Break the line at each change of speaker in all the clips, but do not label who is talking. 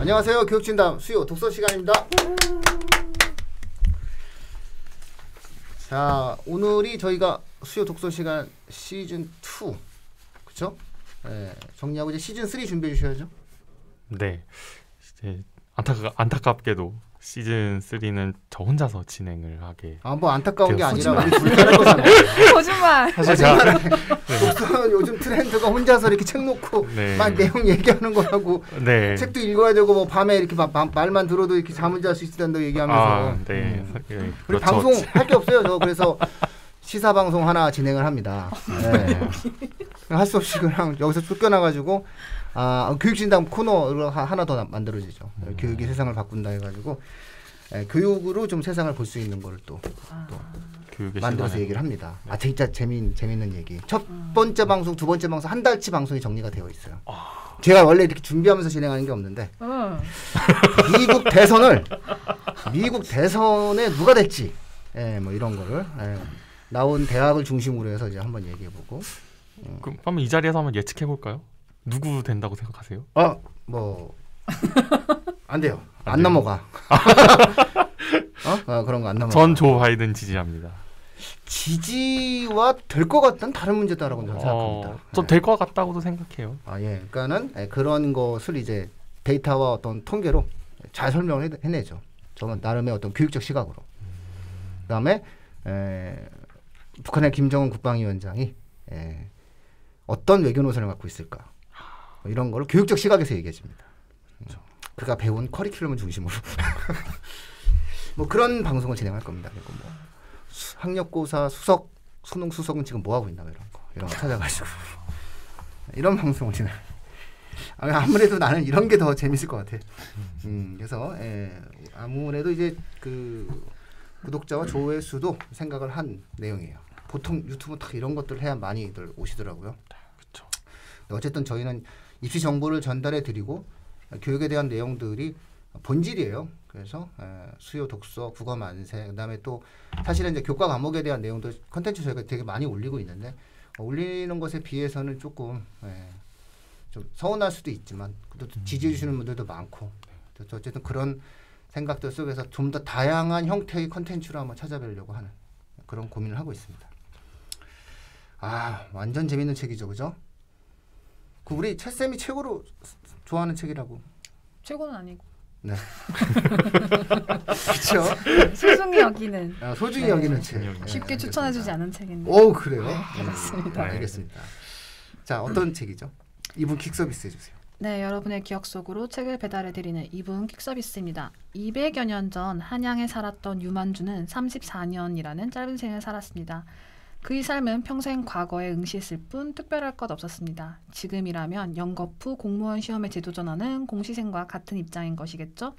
안녕하세요. 교육진담 수요 독서 시간입니다. 자, 오늘이 저희가 수요 독서 시간 시즌 2, 그렇죠? 네, 정리하고 이제 시즌 3 준비해 주셔야죠.
네, 이제 안타깝게도 시즌 3는 저 혼자서 진행을 하게.
뭐 안타까운 게 아니라
거짓말.
우리 둘 하는 거잖아요.
거짓말.
사실 제가
독서는 요즘 트렌드가 혼자서 이렇게 책 놓고
네.
막 내용 얘기하는 거라고.
네.
책도 읽어야 되고 뭐 밤에 이렇게 말만 들어도 이렇게 잠을 잘 수 있다고 얘기하면서.
네. 네.
우리
그렇죠.
방송 할 게 없어요. 저 그래서 시사 방송 하나 진행을 합니다. 네. 할 수 없이 그냥 여기서 쫓겨나가지고 교육진담 코너를 하나 더 만들어지죠. 교육이 세상을 바꾼다 해가지고 교육으로 좀 세상을 볼 수 있는 걸 또 만들어서
시간에.
얘기를 합니다. 진짜 재밌는 얘기. 첫 번째 방송, 두 번째 방송 한 달치 방송이 정리가 되어 있어요. 제가 원래 이렇게 준비하면서 진행하는 게 없는데 미국 대선에 누가 될지 뭐 이런 거를 나온 대학을 중심으로 해서 이제 한번 얘기해보고.
그럼 한번 이 자리에서 한번 예측해 볼까요? 누구 된다고 생각하세요?
뭐 안 돼요. 안 넘어가. 그런 거 안 넘어가.
전 조 바이든 지지합니다.
지지와 될 것 같다는 다른 문제다라고 저는 생각합니다.
전 될 것 같다고도 생각해요.
예. 그러니까는 그런 것을 이제 데이터와 어떤 통계로 잘 설명을 해내죠. 저는 나름의 어떤 교육적 시각으로. 그다음에 북한의 김정은 국방위원장이 어떤 외교 노선을 갖고 있을까, 뭐 이런 거를 교육적 시각에서 얘기해줍니다. 그가 배운 커리큘럼을 중심으로 뭐 그런 방송을 진행할 겁니다. 그리고 뭐 학력고사 수석, 수능 수석은 지금 뭐 하고 있나 이런 거 찾아가지고 이런 방송을 진행. 아무래도 나는 이런 게 더 재밌을 것 같아. 그래서 아무래도 이제 그 구독자와 조회수도 생각을 한 내용이에요. 보통 유튜브 딱 이런 것들 해야 많이들 오시더라고요.
그렇죠.
어쨌든 저희는 입시 정보를 전달해 드리고 교육에 대한 내용들이 본질이에요. 그래서 수요 독서, 국어 만세, 그다음에 또 사실은 이제 교과 과목에 대한 내용도 컨텐츠 저희가 되게 많이 올리고 있는데 올리는 것에 비해서는 조금 좀 서운할 수도 있지만 또 지지해 주시는 분들도 많고, 어쨌든 그런 생각들 속에서 좀 더 다양한 형태의 컨텐츠로 한번 찾아뵈려고 하는 그런 고민을 하고 있습니다. 완전 재밌는 책이죠, 그죠? 우리 채 쌤이 최고로 좋아하는 책이라고.
최고는 아니고.
네. 그렇죠.
소중히 여기는.
소중히 여기는 책.
쉽게 추천해주지 않은 책인데.
오, 그래요?
알겠습니다.
알겠습니다. 자, 어떤 책이죠? 이분 킥 서비스 해주세요.
네, 여러분의 기억 속으로 책을 배달해드리는 이분 킥 서비스입니다. 200여 년 전 한양에 살았던 유만주는 34년이라는 짧은 생을 살았습니다. 그의 삶은 평생 과거에 응시했을 뿐 특별할 것 없었습니다. 지금이라면 연거푸 공무원 시험에 재도전하는 공시생과 같은 입장인 것이겠죠?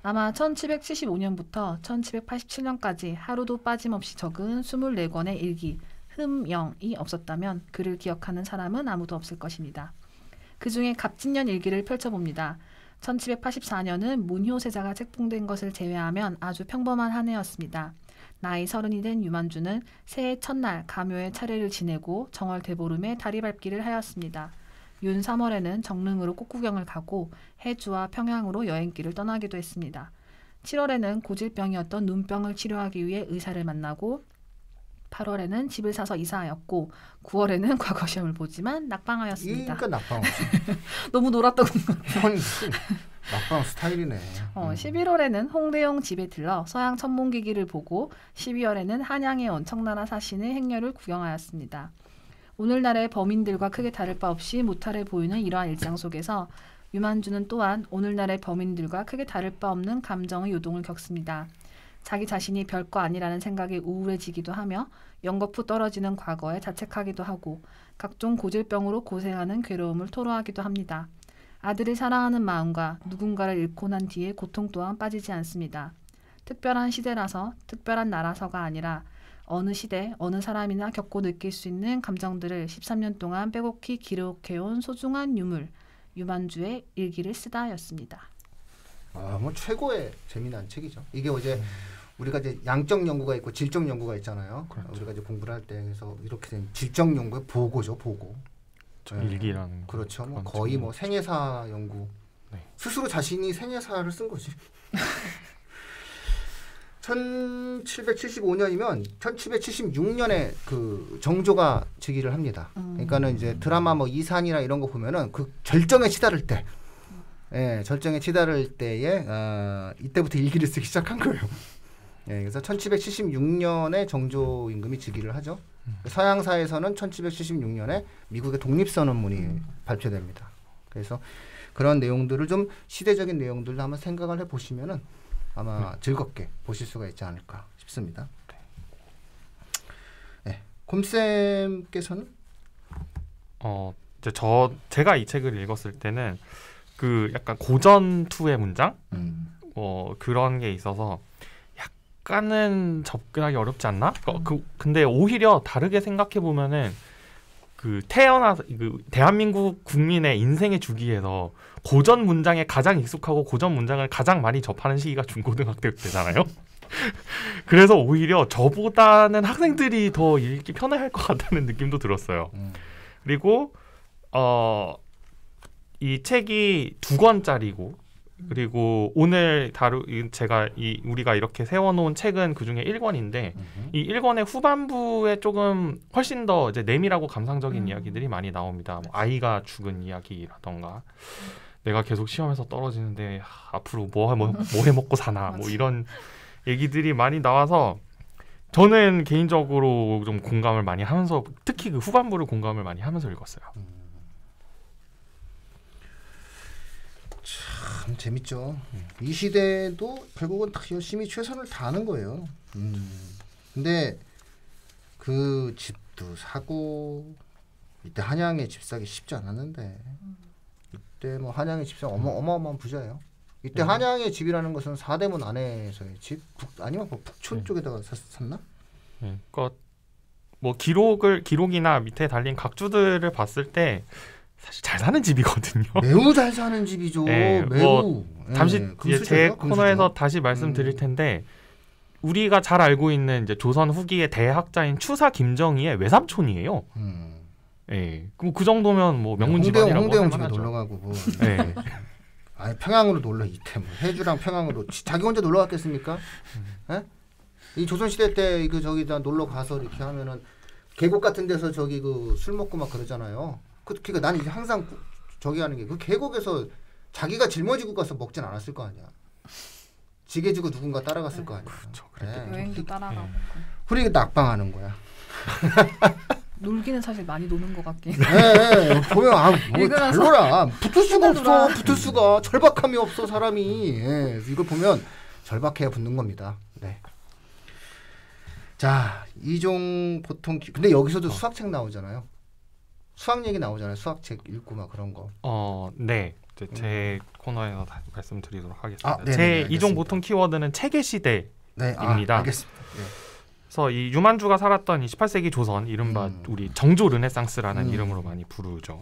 아마 1775년부터 1787년까지 하루도 빠짐없이 적은 24권의 일기, 흠영이 없었다면 그를 기억하는 사람은 아무도 없을 것입니다. 그 중에 갑진년 일기를 펼쳐봅니다. 1784년은 문효세자가 책봉된 것을 제외하면 아주 평범한 한 해였습니다. 나이 30이 된 유만주는 새해 첫날 가묘의 차례를 지내고 정월 대보름에 다리밟기를 하였습니다. 윤 3월에는 정릉으로 꽃구경을 가고 해주와 평양으로 여행길을 떠나기도 했습니다. 7월에는 고질병이었던 눈병을 치료하기 위해 의사를 만나고 8월에는 집을 사서 이사하였고 9월에는 과거 시험을 보지만 낙방하였습니다.
그러니까 낙방.
너무 놀았던
낙방 스타일이네.
11월에는 홍대용 집에 들러 서양 천문기기를 보고 12월에는 한양에 온 청나라 사신의 행렬을 구경하였습니다. 오늘날의 범인들과 크게 다를 바 없이 무탈해 보이는 이러한 일상 속에서 유만주는 또한 오늘날의 범인들과 크게 다를 바 없는 감정의 요동을 겪습니다. 자기 자신이 별거 아니라는 생각에 우울해지기도 하며 연거푸 떨어지는 과거에 자책하기도 하고 각종 고질병으로 고생하는 괴로움을 토로하기도 합니다. 아들을 사랑하는 마음과 누군가를 잃고 난 뒤에 고통 또한 빠지지 않습니다. 특별한 시대라서 특별한 나라서가 아니라 어느 시대 어느 사람이나 겪고 느낄 수 있는 감정들을 13년 동안 빼곡히 기록해온 소중한 유물 유만주의 일기를 쓰다였습니다.
뭐 최고의 재미난 책이죠. 이게 이제 우리가 이제 양적 연구가 있고 질적 연구가 있잖아요. 그렇죠. 우리가 이제 공부를 할 때에서 이렇게 된 질적 연구의 보고죠, 보고.
일기라는.
그렇죠. 뭐 거의 뭐 생애사 연구 스스로 자신이 생애사를 쓴 거지. 1775년이면 1776년에 그 정조가 즉위를 합니다. 그러니까는 이제 드라마 뭐 이산이나 이런 거 보면은 그 절정에 치달을 때, 절정에 치달을 때에 이때부터 일기를 쓰기 시작한 거예요. 그래서 1776년에 정조 임금이 즉위를 하죠. 서양사에서는 1776년에 미국의 독립선언문이 발표됩니다. 그래서 그런 내용들을 좀 시대적인 내용들을 한번 생각을 해보시면은 아마 즐겁게 보실 수가 있지 않을까 싶습니다. 곰쌤께서는?
이제 제가 이 책을 읽었을 때는 그 약간 고전투의 문장 그런 게 있어서 약간은 접근하기 어렵지 않나? 근데 오히려 다르게 생각해 보면은 그 대한민국 국민의 인생의 주기에서 고전 문장에 가장 익숙하고 고전 문장을 가장 많이 접하는 시기가 중고등학교 때잖아요. 그래서 오히려 저보다는 학생들이 더 읽기 편해할 것 같다는 느낌도 들었어요. 그리고 이 책이 2권짜리고 그리고 오늘 우리가 이렇게 세워놓은 책은 그중에 1권인데 이 1권의 후반부에 조금 훨씬 더 이제 내밀하고 감상적인 이야기들이 많이 나옵니다. 뭐 아이가 죽은 이야기라던가 내가 계속 시험에서 떨어지는데 앞으로 뭐 해먹고 사나 뭐 이런 얘기들이 많이 나와서 저는 개인적으로 좀 공감을 많이 하면서 특히 그 후반부를 공감을 많이 하면서 읽었어요.
참 재밌죠. 이 시대도 결국은 다 열심히 최선을 다하는 거예요. 근데 그 집도 사고 이때 한양에 집 사기 쉽지 않았는데 이때 뭐 한양에 집 사 어마어마한 부자예요. 이때 한양의 집이라는 것은 사대문 안에서의 집, 아니면 뭐 북촌 쪽에다가 샀나?
그러니까 뭐 기록이나 밑에 달린 각주들을 봤을 때 사실 잘 사는 집이거든요.
매우 잘 사는 집이죠. 매우.
잠시 제 코너에서 다시 말씀드릴 텐데 우리가 잘 알고 있는 이제 조선 후기의 대학자인 추사 김정희의 외삼촌이에요. 그 정도면 뭐 명문 집안이라고
홍대용 집에 놀러 가고 뭐. 아니 평양으로 놀러 이때 뭐 해주랑 평양으로 자기 혼자 놀러 갔겠습니까? 이 조선 시대 때 그 저기다 놀러 가서 이렇게 하면은 계곡 같은 데서 저기 그 술 먹고 막 그러잖아요. 그러니까 나는 이제 항상 저기 하는 게 그 계곡에서 자기가 짊어지고 가서 먹진 않았을 거 아니야. 지게 지고 누군가 따라갔을 거 아니야.
그렇죠.
여행도 따라가고.
그러니까 낙방하는 거야.
놀기는 사실 많이 노는 것 같긴.
보면 잘 놀아. 붙을 수가 없어. 붙을 수가 절박함이 없어 사람이. 이걸 보면 절박해야 붙는 겁니다. 네. 자 이종 보통 근데 여기서도 수학책 나오잖아요. 수학 얘기 나오잖아요. 수학책 읽고 막 그런 거.
네. 제 코너에서 말씀드리도록 하겠습니다.
제
이종 보통 키워드는 책의 시대입니다.
알겠습니다.
그래서 이 유만주가 살았던 18세기 조선, 이른바 우리 정조 르네상스라는 이름으로 많이 부르죠.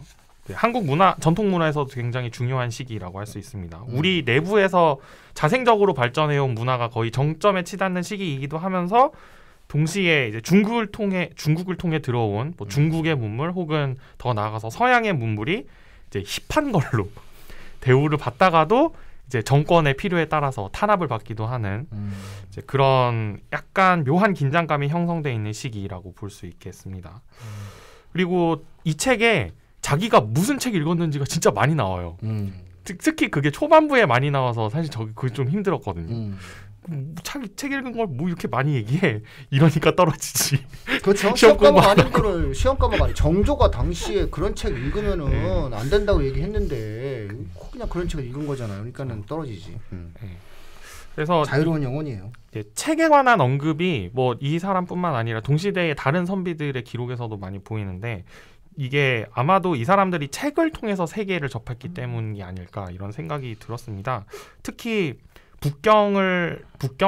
한국 문화, 전통 문화에서도 굉장히 중요한 시기라고 할 수 있습니다. 우리 내부에서 자생적으로 발전해온 문화가 거의 정점에 치닫는 시기이기도 하면서 동시에 이제 중국을 통해 들어온 뭐 중국의 문물 혹은 더 나아가서 서양의 문물이 이제 힙한 걸로 대우를 받다가도 이제 정권의 필요에 따라서 탄압을 받기도 하는 이제 그런 약간 묘한 긴장감이 형성돼 있는 시기라고 볼 수 있겠습니다. 그리고 이 책에 자기가 무슨 책 읽었는지가 진짜 많이 나와요. 특히 그게 초반부에 많이 나와서 사실 그게 좀 힘들었거든요. 책 읽은 걸 뭐 이렇게 많이 얘기해 이러니까 떨어지지.
그렇죠. 시험 과목 아닌 거를 시험 과목 아니 정조가 당시에 그런 책 읽으면은 안 된다고 얘기했는데 그냥 그런 책을 읽은 거잖아요. 그러니까는 떨어지지.
그래서
자유로운 영혼이에요.
책에 관한 언급이 뭐 이 사람뿐만 아니라 동시대의 다른 선비들의 기록에서도 많이 보이는데 이게 아마도 이 사람들이 책을 통해서 세계를 접했기 때문이 아닐까 이런 생각이 들었습니다. 특히 북경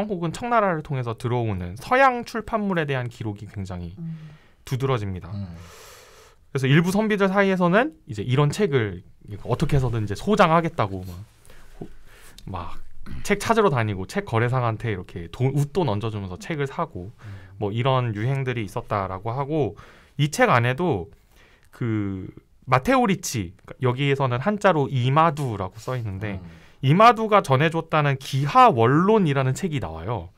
혹은 청나라를 통해서 들어오는 서양 출판물에 대한 기록이 굉장히 두드러집니다. 그래서 일부 선비들 사이에서는 이제 이런 책을 어떻게 해서든 이제 소장하겠다고 막 책 찾으러 다니고 책 거래상한테 이렇게 웃돈 얹어주면서 책을 사고 뭐 이런 유행들이 있었다라고 하고 이 책 안에도 그 마테오리치, 여기에서는 한자로 이마두라고 써 있는데 이마두가 전해줬다는 기하 원론이라는 책이 나와요.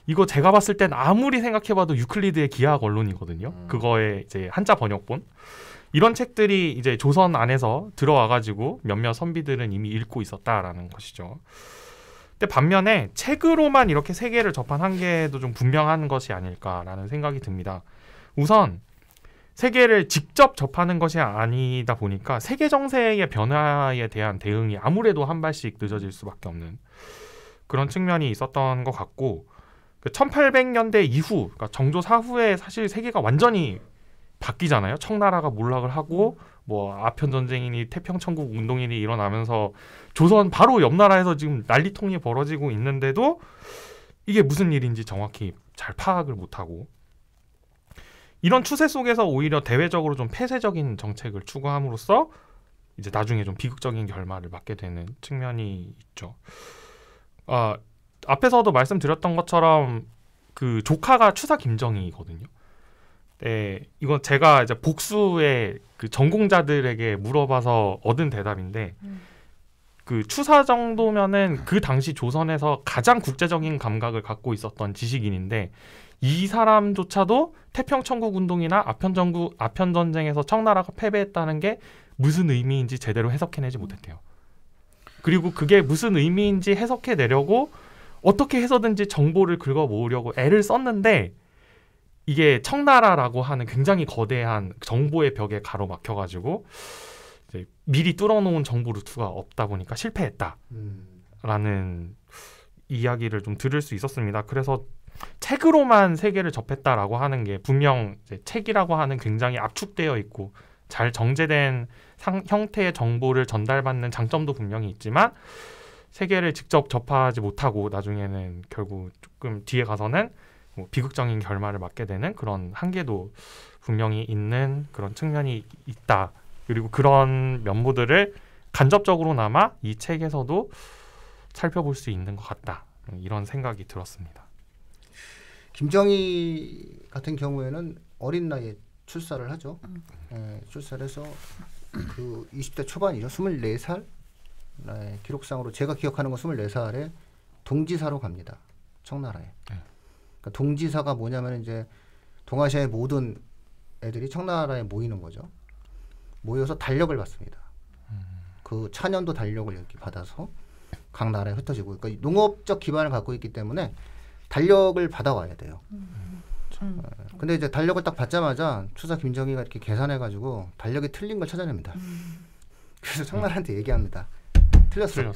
이거 제가 봤을 땐 아무리 생각해봐도 유클리드의 기하학 원론이거든요. 그거의 이제 한자 번역본. 이런 책들이 이제 조선 안에서 들어와가지고 몇몇 선비들은 이미 읽고 있었다라는 것이죠. 근데 반면에 책으로만 이렇게 세계를 접한 한계도 좀 분명한 것이 아닐까라는 생각이 듭니다. 우선 세계를 직접 접하는 것이 아니다 보니까 세계 정세의 변화에 대한 대응이 아무래도 한 발씩 늦어질 수밖에 없는 그런 측면이 있었던 것 같고, 1800년대 이후, 그러니까 정조 사후에 사실 세계가 완전히 바뀌잖아요. 청나라가 몰락을 하고 뭐 아편 전쟁이니 태평천국 운동이니 일어나면서 조선 바로 옆 나라에서 지금 난리통이 벌어지고 있는데도 이게 무슨 일인지 정확히 잘 파악을 못하고, 이런 추세 속에서 오히려 대외적으로 좀 폐쇄적인 정책을 추구함으로써 이제 나중에 좀 비극적인 결말을 맞게 되는 측면이 있죠. 앞에서도 말씀드렸던 것처럼 그 조카가 추사 김정희거든요. 네, 이건 제가 이제 복수의 그 전공자들에게 물어봐서 얻은 대답인데, 그 추사 정도면은 그 당시 조선에서 가장 국제적인 감각을 갖고 있었던 지식인인데, 이 사람조차도 태평천국 운동이나 아편 전쟁에서 청나라가 패배했다는 게 무슨 의미인지 제대로 해석해내지 못했대요. 그리고 그게 무슨 의미인지 해석해내려고 어떻게 해서든지 정보를 긁어 모으려고 애를 썼는데, 이게 청나라라고 하는 굉장히 거대한 정보의 벽에 가로막혀가지고 이제 미리 뚫어놓은 정보 루트가 없다 보니까 실패했다라는 이야기를 좀 들을 수 있었습니다. 그래서 책으로만 세계를 접했다라고 하는 게 분명 이제 책이라고 하는 굉장히 압축되어 있고 잘 정제된 형태의 정보를 전달받는 장점도 분명히 있지만, 세계를 직접 접하지 못하고 나중에는 결국 조금 뒤에 가서는 뭐 비극적인 결말을 맞게 되는 그런 한계도 분명히 있는 그런 측면이 있다. 그리고 그런 면모들을 간접적으로나마 이 책에서도 살펴볼 수 있는 것 같다. 이런 생각이 들었습니다.
김정희 같은 경우에는 어린 나이에 출사를 하죠. 출사를 해서 그 20대 초반이죠. 24살? 기록상으로 제가 기억하는 건 24살에 동지사로 갑니다. 청나라에. 그러니까 동지사가 뭐냐면 이제 동아시아의 모든 애들이 청나라에 모이는 거죠. 모여서 달력을 받습니다. 그 차년도 달력을 이렇게 받아서 각 나라에 흩어지고, 그러니까 농업적 기반을 갖고 있기 때문에 달력을 받아와야 돼요. 근데 이제 달력을 딱 받자마자 추사 김정희가 이렇게 계산해가지고 달력이 틀린 걸 찾아냅니다. 그래서 청나라한테 얘기합니다. 틀렸어요.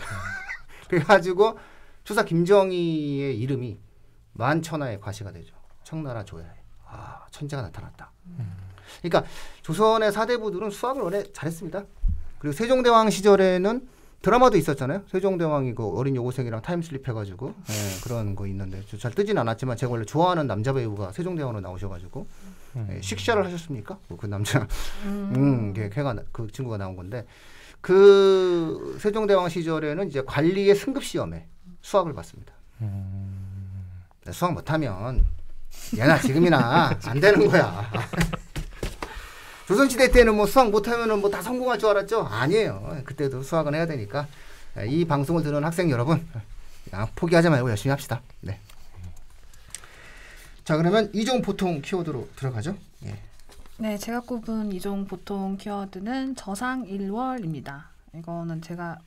그래가지고 추사 김정희의 이름이 만천하에 과시가 되죠. 청나라 조야에. 천재가 나타났다. 그러니까 조선의 사대부들은 수학을 원래 잘했습니다. 그리고 세종대왕 시절에는 드라마도 있었잖아요. 세종대왕이 그 어린 여고생이랑 타임슬립 해가지고 그런 거 있는데 잘 뜨진 않았지만 제가 원래 좋아하는 남자 배우가 세종대왕으로 나오셔가지고 식샤를 하셨습니까? 그 남자 걔가 그 친구가 나온 건데, 그 세종대왕 시절에는 이제 관리의 승급시험에 수학을 봤습니다. 수학 못하면 예나 지금이나 안 되는 거야. 조선시대 때는 뭐 수학 못하면은 뭐 다 성공할 줄 알았죠? 아니에요. 그때도 수학은 해야 되니까 이 방송을 듣는 학생 여러분, 포기하지 말고 열심히 합시다. 네. 자, 그러면 이종 보통 키워드로 들어가죠. 예.
네, 제가 꼽은 이종 보통 키워드는 저상일월입니다. 이거는 제가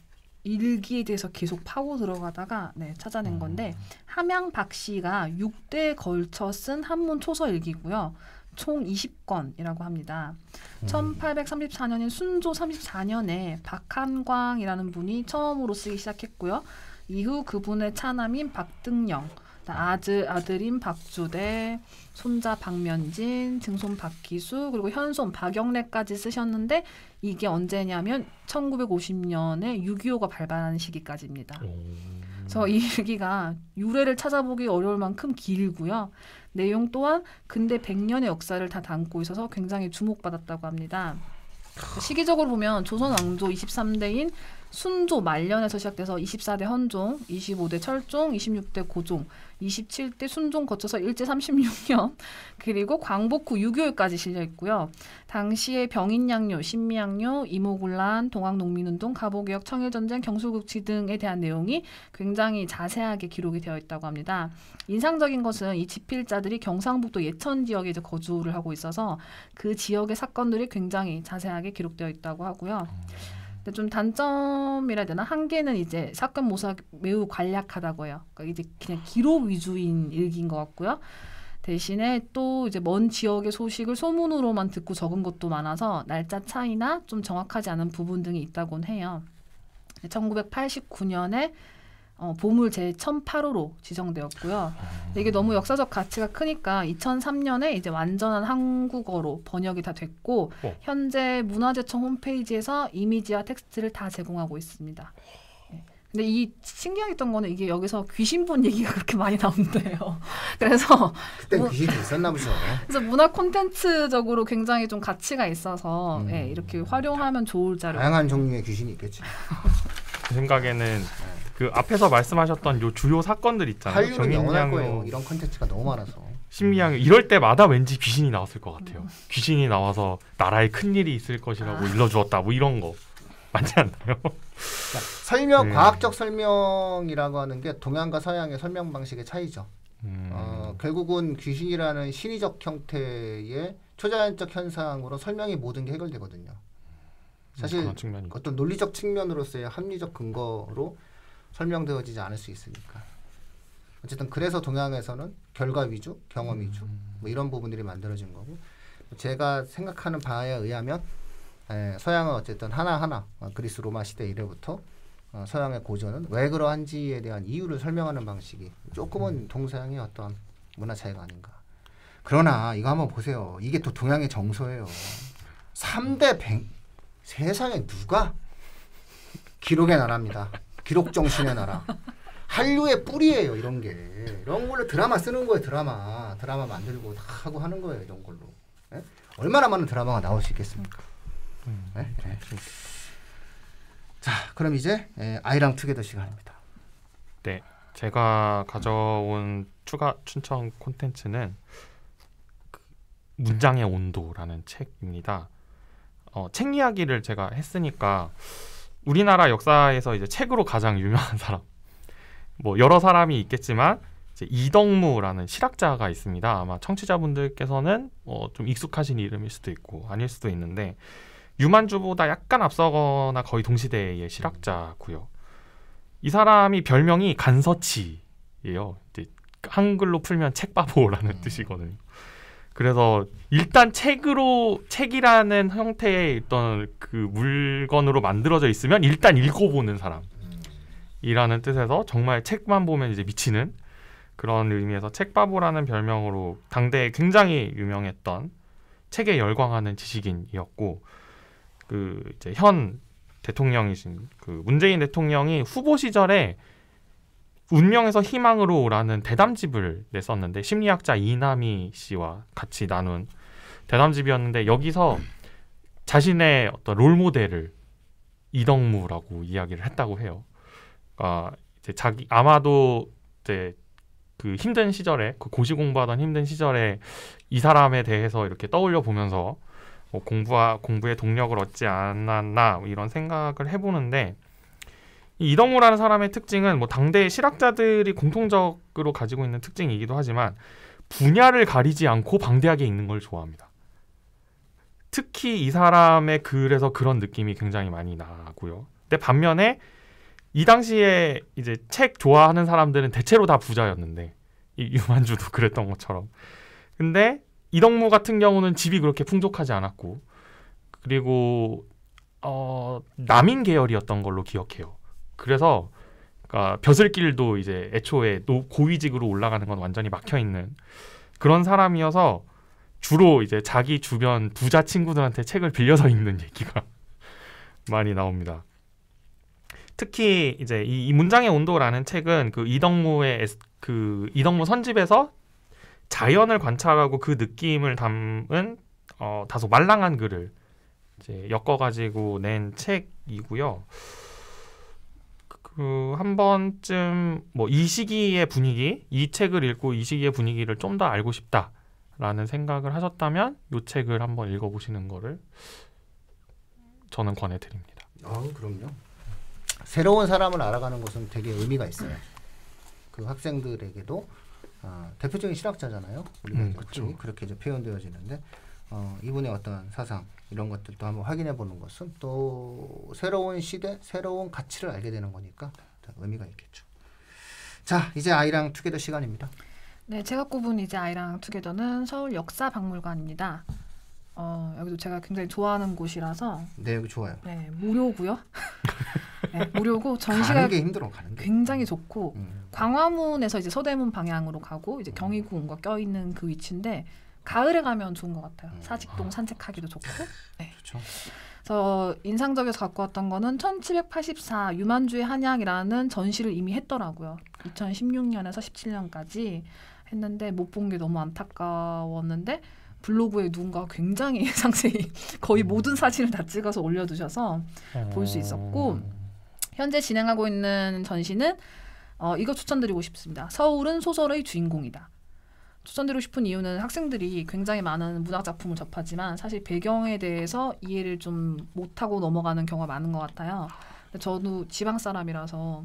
일기에 대해서 계속 파고 들어가다가 찾아낸 건데, 함양 박씨가 6대에 걸쳐 쓴 한문 초서 일기고요. 총 20권이라고 합니다. 1834년인 순조 34년에 박한광이라는 분이 처음으로 쓰기 시작했고요. 이후 그분의 차남인 박등영, 아들인 박주대, 손자 박면진, 증손 박기수, 그리고 현손 박영래까지 쓰셨는데, 이게 언제냐면 1950년에 6.25가 발발하는 시기까지입니다. 그래서 이 일기가 유래를 찾아보기 어려울 만큼 길고요. 내용 또한 근대 100년의 역사를 다 담고 있어서 굉장히 주목받았다고 합니다. 시기적으로 보면 조선 왕조 23대인 순조 말년에서 시작돼서 24대 헌종, 25대 철종, 26대 고종, 27대 순종 거쳐서 일제 36년, 그리고 광복 후 6.25까지 실려 있고요. 당시에 병인양요, 신미양요, 이모군란, 동학농민운동, 갑오개혁, 청일전쟁, 경술국치 등에 대한 내용이 굉장히 자세하게 기록이 되어 있다고 합니다. 인상적인 것은 이 집필자들이 경상북도 예천 지역에 이제 거주를 하고 있어서 그 지역의 사건들이 굉장히 자세하게 기록되어 있다고 하고요. 근데 좀 단점이라 해야 되나? 한계는 이제 사건 모사가 매우 간략하다고 해요. 그러니까 이제 그냥 기록 위주인 일기인 것 같고요. 대신에 또 이제 먼 지역의 소식을 소문으로만 듣고 적은 것도 많아서 날짜 차이나 좀 정확하지 않은 부분 등이 있다곤 해요. 1989년에 보물 제1008호로 지정되었고요. 이게 너무 역사적 가치가 크니까 2003년에 이제 완전한 한국어로 번역이 다 됐고 현재 문화재청 홈페이지에서 이미지와 텍스트를 다 제공하고 있습니다. 근데 이 신기했던 거는 이게 여기서 귀신 본 얘기가 그렇게 많이 나온대요. 그래서
그때 귀신이 있었나 보죠.
그래서 문화 콘텐츠적으로 굉장히 좀 가치가 있어서 예, 이렇게 활용하면 좋을 자료.
다양한 종류의 귀신이 있겠지.
제 생각에는 그 앞에서 말씀하셨던 요 주요 사건들 있잖아요.
한류는 영원할 거예요. 이런 콘텐츠가 너무 많아서.
신미양 이럴 때마다 왠지 귀신이 나왔을 것 같아요. 귀신이 나와서 나라에 큰 일이 있을 것이라고 일러주었다. 뭐 이런 거 맞지 않나요?
설명, 과학적 설명이라고 하는 게 동양과 서양의 설명 방식의 차이죠. 결국은 귀신이라는 신의적 형태의 초자연적 현상으로 설명이 모든 게 해결되거든요. 사실 어떤 논리적 측면으로서의 합리적 근거로 설명되어지지 않을 수 있으니까. 어쨌든 그래서 동양에서는 결과 위주, 경험 위주 뭐 이런 부분들이 만들어진 거고, 제가 생각하는 바에 의하면 서양은 어쨌든 하나하나 그리스 로마 시대 이래부터 서양의 고전은 왜 그러한지에 대한 이유를 설명하는 방식이 조금은 동서양의 어떤 문화 차이가 아닌가. 그러나 이거 한번 보세요. 이게 또 동양의 정서예요. 3대 세상에 누가 기록의 나라입니다. 기록 정신의 나라. 한류의 뿌리예요. 이런 게. 이런 걸로 드라마 쓰는 거예요. 드라마 만들고 다 하고 하는 거예요. 이런 걸로. 네? 얼마나 많은 드라마가 나올 수 있겠습니까? 네? 네. 자, 그럼 이제 아이랑 투게더 시간입니다.
네, 제가 가져온 추가 추천 콘텐츠는 문장의 온도라는 책입니다. 책 이야기를 제가 했으니까 우리나라 역사에서 이제 책으로 가장 유명한 사람, 뭐 여러 사람이 있겠지만 이제 이덕무라는 실학자가 있습니다. 아마 청취자분들께서는 좀 익숙하신 이름일 수도 있고 아닐 수도 있는데 유만주보다 약간 앞서거나 거의 동시대의 실학자고요. 이 사람이 별명이 간서치예요. 이제 한글로 풀면 책바보라는 뜻이거든요. 그래서 일단 책이라는 형태의 어떤 그 물건으로 만들어져 있으면 일단 읽어보는 사람이라는 뜻에서 정말 책만 보면 이제 미치는 그런 의미에서 책바보라는 별명으로 당대에 굉장히 유명했던 책에 열광하는 지식인이었고, 그 이제 현 대통령이신 그 문재인 대통령이 후보 시절에 운명에서 희망으로라는 대담집을 냈었는데 심리학자 이남희 씨와 같이 나눈 대담집이었는데 여기서 자신의 어떤 롤모델을 이덕무라고 이야기를 했다고 해요. 이제 아마도 이제 그 힘든 시절에 그 고시 공부하던 힘든 시절에 이 사람에 대해서 이렇게 떠올려 보면서 공부에 동력을 얻지 않았나 이런 생각을 해보는데, 이 이덕무라는 사람의 특징은 뭐 당대의 실학자들이 공통적으로 가지고 있는 특징이기도 하지만 분야를 가리지 않고 방대하게 읽는 걸 좋아합니다. 특히 이 사람의 글에서 그런 느낌이 굉장히 많이 나고요. 근데 반면에 이 당시에 이제 책 좋아하는 사람들은 대체로 다 부자였는데, 이 유만주도 그랬던 것처럼. 근데 이덕무 같은 경우는 집이 그렇게 풍족하지 않았고, 그리고 남인 계열이었던 걸로 기억해요. 그래서 그러니까 벼슬길도 이제 애초에 고위직으로 올라가는 건 완전히 막혀 있는 그런 사람이어서 주로 이제 자기 주변 부자 친구들한테 책을 빌려서 읽는 얘기가 많이 나옵니다. 특히 이제 이 문장의 온도라는 책은 그 이덕무 선집에서 자연을 관찰하고 그 느낌을 담은 다소 말랑한 글을 이제 엮어가지고 낸 책이고요. 그 한 번쯤 뭐 이 시기의 분위기, 이 책을 읽고 이 시기의 분위기를 좀 더 알고 싶다라는 생각을 하셨다면 이 책을 한번 읽어보시는 거를 저는 권해드립니다.
그럼요. 새로운 사람을 알아가는 것은 되게 의미가 있어요. 그 학생들에게도 대표적인 실학자잖아요. 우리가
그렇죠.
그렇게 이제 표현되어지는데 이분의 어떤 사상 이런 것들도 한번 확인해 보는 것은 또 새로운 시대, 새로운 가치를 알게 되는 거니까 의미가 있겠죠. 자, 이제 아이랑 투게더 시간입니다.
네, 제가 꼽은 이제 아이랑 투게더는 서울 역사박물관입니다. 여기도 제가 굉장히 좋아하는 곳이라서
네, 여기 좋아요.
네, 무료고요. 네, 무료고 전시가
가는 게 힘들어, 가는 게.
굉장히 좋고 광화문에서 이제 서대문 방향으로 가고 이제 경희궁과 껴있는 그 위치인데 가을에 가면 좋은 것 같아요. 사직동 산책하기도 좋고. 네.
좋죠.
그래서 인상적이어서 갖고 왔던 거는 1784 유만주의 한양이라는 전시를 이미 했더라고요. 2016년에서 17년까지 했는데 못 본 게 너무 안타까웠는데 블로그에 누군가 굉장히 상세히 거의 모든 사진을 다 찍어서 올려두셔서 볼 수 있었고 현재 진행하고 있는 전시는 이거 추천드리고 싶습니다. 서울은 소설의 주인공이다. 추천드리고 싶은 이유는 학생들이 굉장히 많은 문학 작품을 접하지만 사실 배경에 대해서 이해를 좀 못하고 넘어가는 경우가 많은 것 같아요. 근데 저도 지방 사람이라서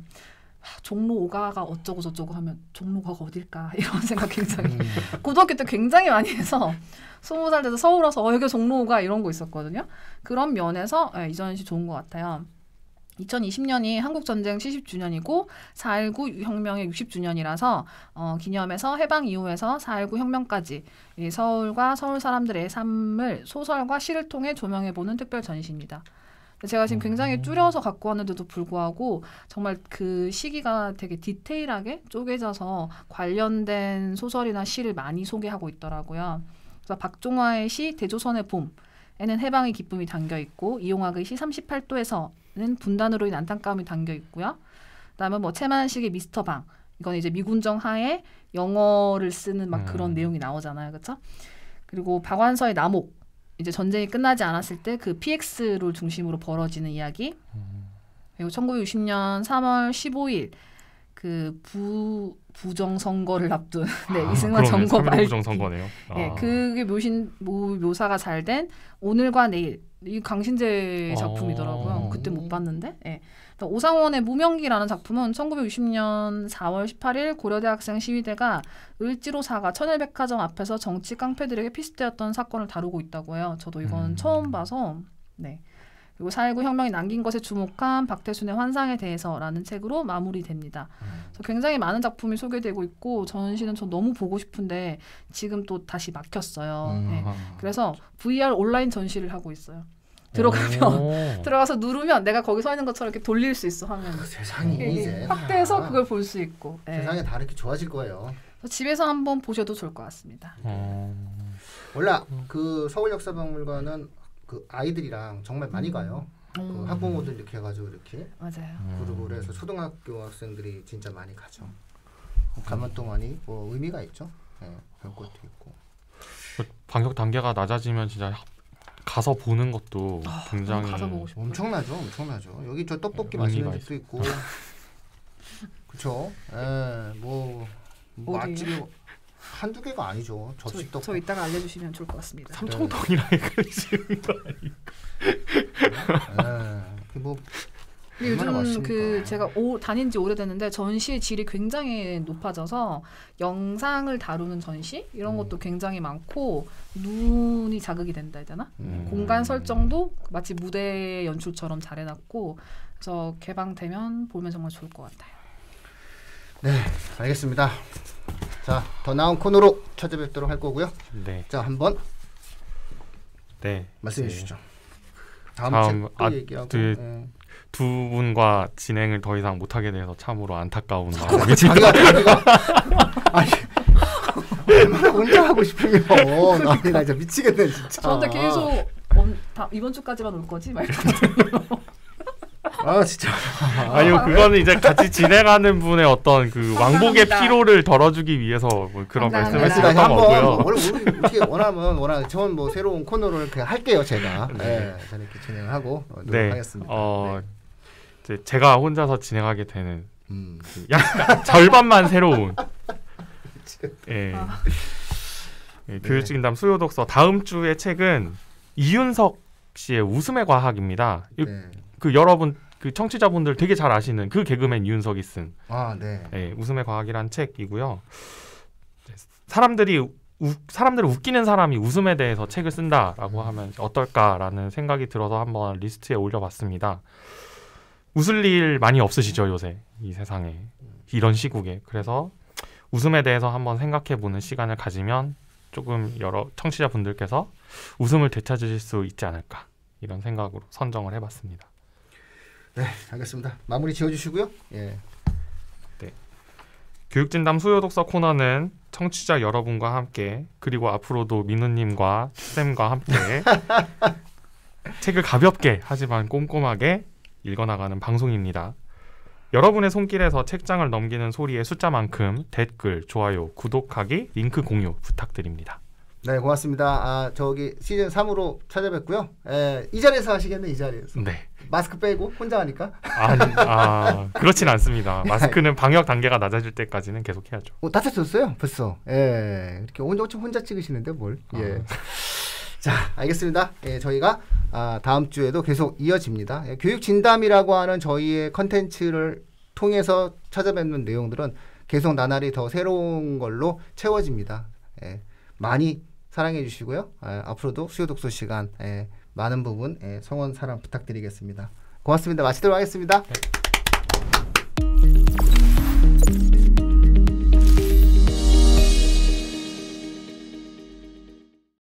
종로 5가가 어쩌고 저쩌고 하면 종로가가 어딜까 이런 생각 굉장히 고등학교 때 굉장히 많이 해서 20살 돼서 서울 와서 여기 종로 5가 이런 거 있었거든요. 그런 면에서 이 전시 좋은 것 같아요. 2020년이 한국전쟁 70주년이고 4.19 혁명의 60주년이라서 기념해서 해방 이후에서 4.19 혁명까지 이 서울과 서울 사람들의 삶을 소설과 시를 통해 조명해보는 특별 전시입니다. 제가 지금 굉장히 줄여서 갖고 왔는데도 불구하고 정말 그 시기가 되게 디테일하게 쪼개져서 관련된 소설이나 시를 많이 소개하고 있더라고요. 그래서 박종화의 시 대조선의 봄에는 해방의 기쁨이 담겨있고 이용학의 시 38도에서는 분단으로 인한 안타까움이 담겨있고요. 그다음에 뭐 채만식의 미스터 방 이건 이제 미군정 하에 영어를 쓰는 막 그런 내용이 나오잖아요. 그렇죠? 그리고 박완서의 남옥 이제 전쟁이 끝나지 않았을 때 그 PX를 중심으로 벌어지는 이야기. 그리고 1960년 3월 15일 그 부정 선거를 앞둔 이승만 정거 말
부정 선거네요.
네, 그게 묘사가 잘 된 오늘과 내일 이 강신재 작품이더라고요. 그때 못 봤는데. 네. 오상원의 무명기라는 작품은 1960년 4월 18일 고려대학생 시위대가 을지로사가 천일백화점 앞에서 정치 깡패들에게 피습되었던 사건을 다루고 있다고 해요. 저도 이건 처음 봐서. 네. 그리고 4.19 혁명이 남긴 것에 주목한 박태순의 환상에 대해서라는 책으로 마무리됩니다. 그래서 굉장히 많은 작품이 소개되고 있고 전시는 저 너무 보고 싶은데 지금 또 다시 막혔어요. 네. 그래서 VR 온라인 전시를 하고 있어요. 들어가서 누르면 내가 거기 서 있는 것처럼 이렇게 돌릴 수 있어 화면.
세상이 이제
확대해서 그걸 볼 수 있고.
세상이 다 이렇게 좋아질 거예요.
집에서 한번 보셔도 좋을 것 같습니다.
원래 그 서울역사박물관은 그 아이들이랑 정말 많이 가요. 그 학부모들 이렇게 해가지고 이렇게
맞아요.
그룹을 해서 초등학교 학생들이 진짜 많이 가죠. 가면 동안이 뭐 의미가 있죠. 네, 별 것도 있고.
방역 단계가 낮아지면 진짜 가서 보는 것도 굉장히
가서 보고 싶어요.
엄청나죠. 여기 저 떡볶이 맛있는 집도 있고, 그렇죠. 뭐 맛집이 한두 개가 아니죠. 접시 떡.
저 이따가 알려주시면 좋을 것 같습니다.
삼청동이랑 헷갈리시는 거 아니까.
뭐
요즘 그 제가 다닌 지 오래됐는데 전시의 질이 굉장히 높아져서 영상을 다루는 전시 이런 것도 굉장히 많고 눈이 자극이 된다 해야 되나? 공간 설정도 마치 무대 연출처럼 잘 해놨고 그래서 개방되면 보면 정말 좋을 것 같아요.
네, 알겠습니다. 자, 더 나은 코너로 찾아뵙도록 할 거고요.
네.
자, 한번 말씀해 주시죠. 다음 책도 얘기하고.
두 분과 진행을 더 이상 못하게 돼서 참으로 안타까운 마음이
자기가 아니 얼마나 혼자 하고 싶으면 아니 나 진짜 미치겠네 진짜.
저한테 계속 이번 주까지만 올 거지 막
아 진짜.
아니요 그거는 이제 같이 진행하는 분의 어떤 그 왕복의 피로를 덜어주기 위해서 뭐 그런 말씀을 드렸던 거고요.
어떻게 원하면 저는 뭐 새로운 코너를 그냥 할게요 제가. 네, 저는 이렇게 진행을 하고 하겠습니다.
이제 제가 혼자서 진행하게 되는 약간 절반만 새로운 예. 예, 교육진담 수요독서 다음 주의 책은 이윤석 씨의 웃음의 과학입니다.
네.
그 여러분 그 청취자분들 되게 잘 아시는 그 개그맨 이윤석이 쓴
네.
예, 웃음의 과학이란 책이고요. 사람들을 웃기는 사람이 웃음에 대해서 책을 쓴다라고 하면 어떨까라는 생각이 들어서 한번 리스트에 올려봤습니다. 웃을 일 많이 없으시죠 요새 이 세상에 이런 시국에. 그래서 웃음에 대해서 한번 생각해보는 시간을 가지면 조금 여러 청취자분들께서 웃음을 되찾으실 수 있지 않을까 이런 생각으로 선정을 해봤습니다.
네, 알겠습니다. 마무리 지어주시고요. 예.
네. 교육진담 수요독서 코너는 청취자 여러분과 함께 그리고 앞으로도 민우님과 쌤과 함께 책을 가볍게 하지만 꼼꼼하게 읽어나가는 방송입니다. 여러분의 손길에서 책장을 넘기는 소리의 숫자만큼 댓글, 좋아요, 구독하기, 링크 공유 부탁드립니다.
네, 고맙습니다. 저기 시즌 3으로 찾아뵙고요. 이 자리에서 하시겠네, 이 자리에서.
네.
마스크 빼고 혼자 하니까.
그렇진 않습니다. 마스크는 방역 단계가 낮아질 때까지는 계속 해야죠.
다 찾았어요, 벌써. 예, 이렇게 혼자 찍으시는데 뭘? 예. 자, 알겠습니다. 예, 저희가 다음 주에도 계속 이어집니다. 예, 교육진담이라고 하는 저희의 컨텐츠를 통해서 찾아뵙는 내용들은 계속 나날이 더 새로운 걸로 채워집니다. 예, 많이 사랑해 주시고요. 앞으로도 수요독서 시간 많은 부분 성원 사랑 부탁드리겠습니다. 고맙습니다. 마치도록 하겠습니다.
네.